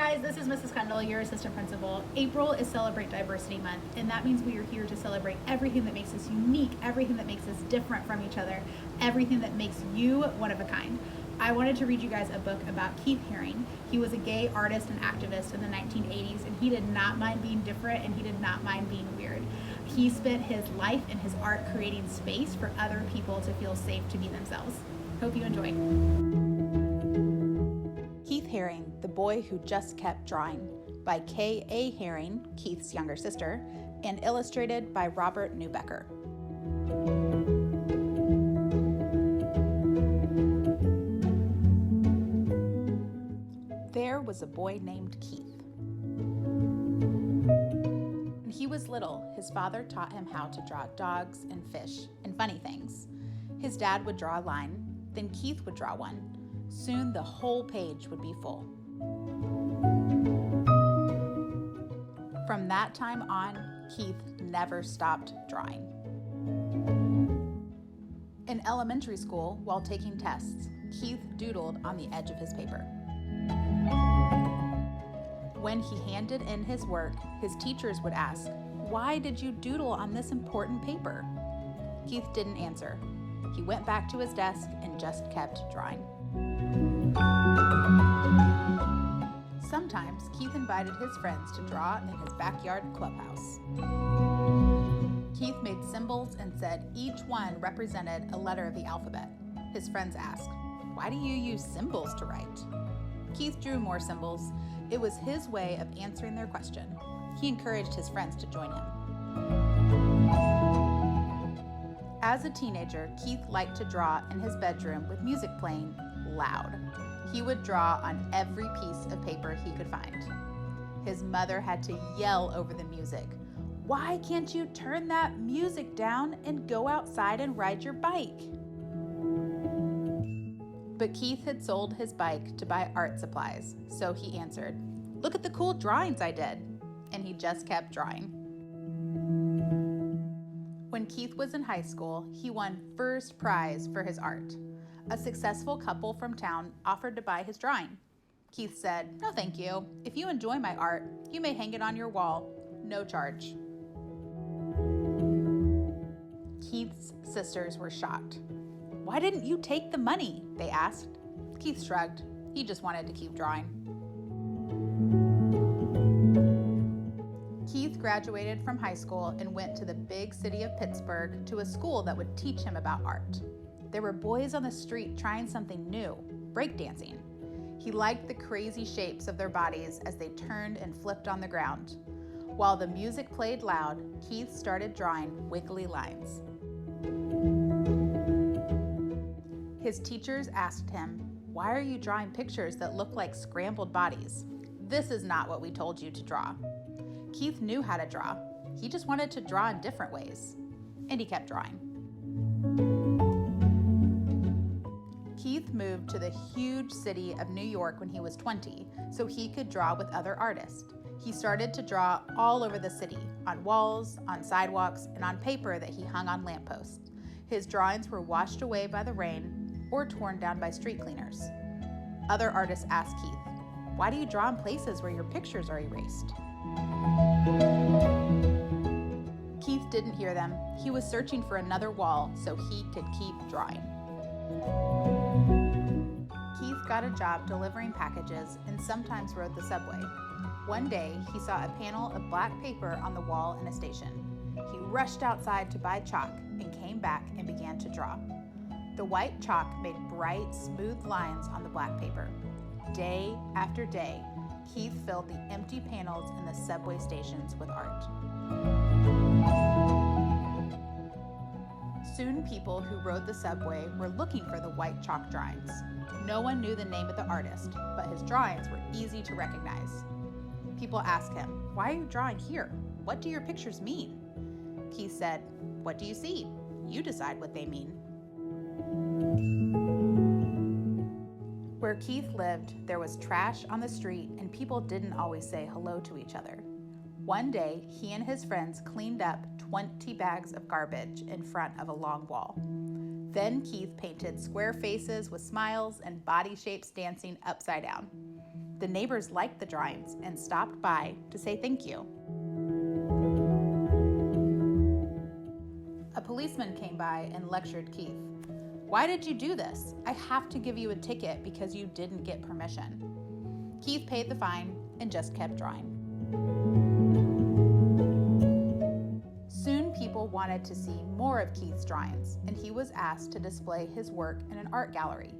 guys, this is Mrs. Kendall, your assistant principal. April is Celebrate Diversity Month, and that means we are here to celebrate everything that makes us unique, everything that makes us different from each other, everything that makes you one of a kind. I wanted to read you guys a book about Keith Haring. He was a gay artist and activist in the 1980s, and he did not mind being different, and he did not mind being weird. He spent his life and his art creating space for other people to feel safe to be themselves. Hope you enjoy. Keith Haring, The Boy Who Just Kept Drawing, by K.A. Haring, Keith's younger sister, and illustrated by Robert Newbecker. There was a boy named Keith. When he was little, his father taught him how to draw dogs and fish and funny things. His dad would draw a line, then Keith would draw one. Soon the whole page would be full. From that time on, Keith never stopped drawing. In elementary school, while taking tests, Keith doodled on the edge of his paper. When he handed in his work, his teachers would ask, "Why did you doodle on this important paper?" Keith didn't answer. He went back to his desk and just kept drawing. Sometimes Keith invited his friends to draw in his backyard clubhouse. Keith made symbols and said each one represented a letter of the alphabet. His friends asked, "Why do you use symbols to write?" Keith drew more symbols. It was his way of answering their question. He encouraged his friends to join him. As a teenager, Keith liked to draw in his bedroom with music playing loud. He would draw on every piece of paper he could find. His mother had to yell over the music, "Why can't you turn that music down and go outside and ride your bike?" But Keith had sold his bike to buy art supplies, so he answered, "Look at the cool drawings I did." And he just kept drawing. When Keith was in high school, he won first prize for his art. A successful couple from town offered to buy his drawing. Keith said, "No, thank you. If you enjoy my art, you may hang it on your wall. No charge." Keith's sisters were shocked. "Why didn't you take the money?" they asked. Keith shrugged. He just wanted to keep drawing. Keith graduated from high school and went to the big city of Pittsburgh to a school that would teach him about art. There were boys on the street trying something new, breakdancing. He liked the crazy shapes of their bodies as they turned and flipped on the ground. While the music played loud, Keith started drawing wiggly lines. His teachers asked him, "Why are you drawing pictures that look like scrambled bodies? This is not what we told you to draw." Keith knew how to draw. He just wanted to draw in different ways. And he kept drawing. Keith moved to the huge city of New York when he was 20, so he could draw with other artists. He started to draw all over the city, on walls, on sidewalks, and on paper that he hung on lampposts. His drawings were washed away by the rain or torn down by street cleaners. Other artists asked Keith, "Why do you draw in places where your pictures are erased?" Keith didn't hear them. He was searching for another wall so he could keep drawing. Keith got a job delivering packages and sometimes rode the subway. One day, he saw a panel of black paper on the wall in a station. He rushed outside to buy chalk and came back and began to draw. The white chalk made bright, smooth lines on the black paper. Day after day, Keith filled the empty panels in the subway stations with art. Soon people who rode the subway were looking for the white chalk drawings. No one knew the name of the artist, but his drawings were easy to recognize. People asked him, "Why are you drawing here? What do your pictures mean?" Keith said, "What do you see? You decide what they mean." Where Keith lived, there was trash on the street and people didn't always say hello to each other. One day, he and his friends cleaned up 20 bags of garbage in front of a long wall. Then Keith painted square faces with smiles and body shapes dancing upside down. The neighbors liked the drawings and stopped by to say thank you. A policeman came by and lectured Keith. "Why did you do this? I have to give you a ticket because you didn't get permission." Keith paid the fine and just kept drawing. Soon people wanted to see more of Keith's drawings, and he was asked to display his work in an art gallery.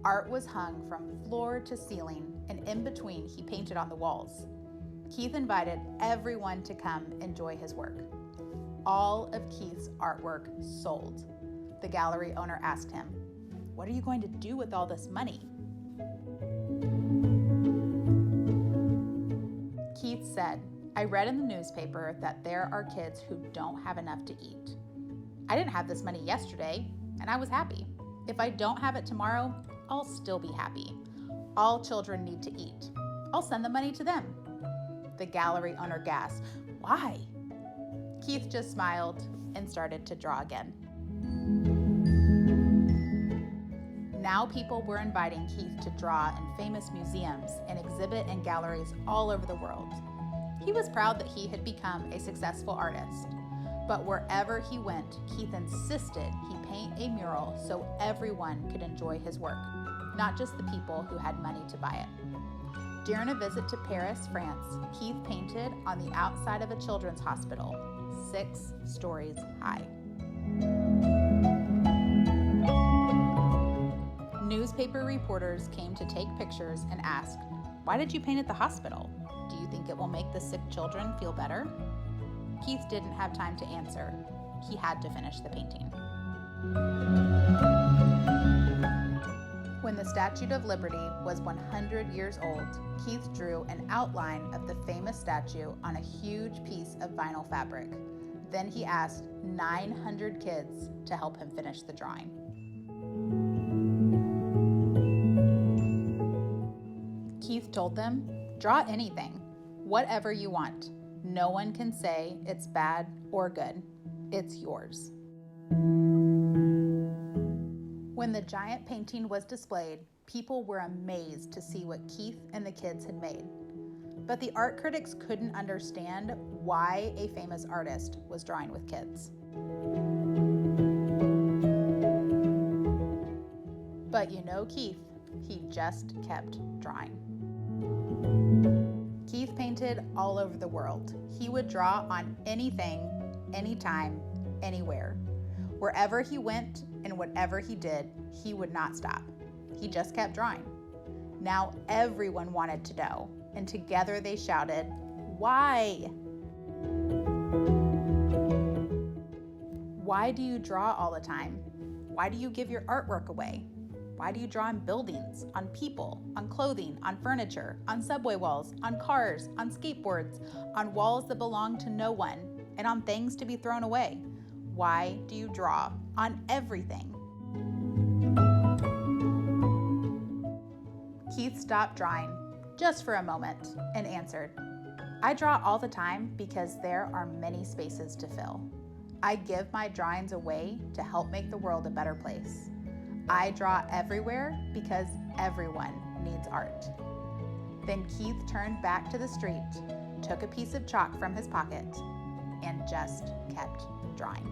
Art was hung from floor to ceiling, and in between he painted on the walls. Keith invited everyone to come enjoy his work. All of Keith's artwork sold. The gallery owner asked him, "What are you going to do with all this money?" Keith said, "I read in the newspaper that there are kids who don't have enough to eat. I didn't have this money yesterday, and I was happy. If I don't have it tomorrow, I'll still be happy. All children need to eat. I'll send the money to them." The gallery owner gasped, "Why?" Keith just smiled and started to draw again. Now people were inviting Keith to draw in famous museums and exhibit in galleries all over the world. He was proud that he had become a successful artist. But wherever he went, Keith insisted he paint a mural so everyone could enjoy his work, not just the people who had money to buy it. During a visit to Paris, France, Keith painted on the outside of a children's hospital, 6 stories high. Newspaper reporters came to take pictures and asked, "Why did you paint at the hospital? Do you think it will make the sick children feel better?" Keith didn't have time to answer. He had to finish the painting. When the Statue of Liberty was 100 years old, Keith drew an outline of the famous statue on a huge piece of vinyl fabric. Then he asked 900 kids to help him finish the drawing. Keith told them, "Draw anything, whatever you want. No one can say it's bad or good. It's yours." When the giant painting was displayed, people were amazed to see what Keith and the kids had made. But the art critics couldn't understand why a famous artist was drawing with kids. But you know Keith, he just kept drawing. Keith painted all over the world. He would draw on anything, anytime, anywhere. Wherever he went and whatever he did, he would not stop. He just kept drawing. Now everyone wanted to know, and together they shouted, "Why? Why do you draw all the time? Why do you give your artwork away? Why do you draw on buildings, on people, on clothing, on furniture, on subway walls, on cars, on skateboards, on walls that belong to no one, and on things to be thrown away? Why do you draw on everything?" Keith stopped drawing just for a moment and answered, "I draw all the time because there are many spaces to fill. I give my drawings away to help make the world a better place. I draw everywhere because everyone needs art." Then Keith turned back to the street, took a piece of chalk from his pocket, and just kept drawing.